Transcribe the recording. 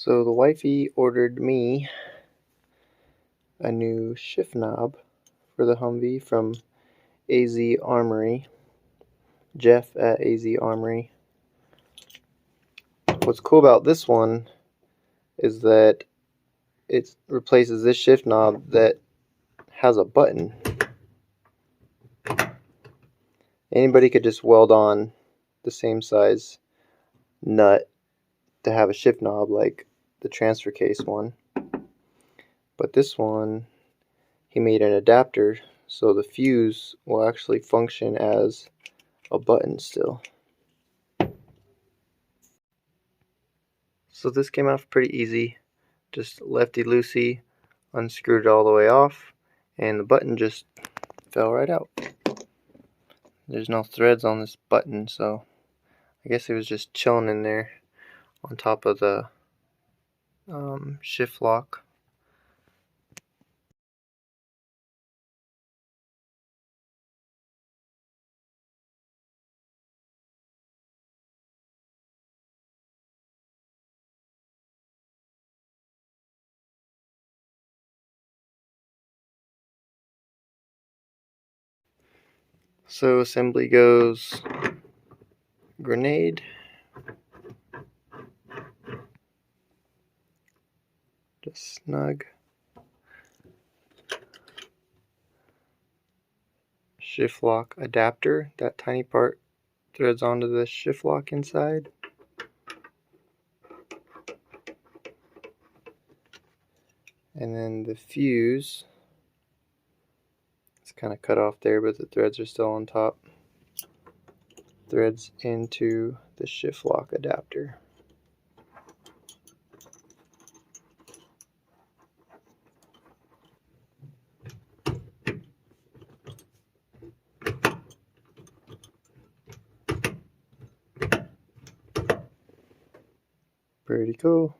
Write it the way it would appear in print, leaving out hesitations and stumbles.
So the wifey ordered me a new shift knob for the Humvee from AZ Armory. Jeff at AZ Armory. What's cool about this one is that it replaces this shift knob that has a button. Anybody could just weld on the same size nut to have a shift knob like the transfer case one. But this one, he made an adapter so the fuse will actually function as a button still. So this came off pretty easy. Just lefty-loosey, unscrewed it all the way off, and the button just fell right out. There's no threads on this button, so I guess it was just chilling in there on top of the shift lock. So assembly goes grenade, just snug, shift lock adapter, that tiny part threads onto the shift lock inside, and then the fuse, it's kind of cut off there but the threads are still on top, threads into the shift lock adapter. Pretty cool.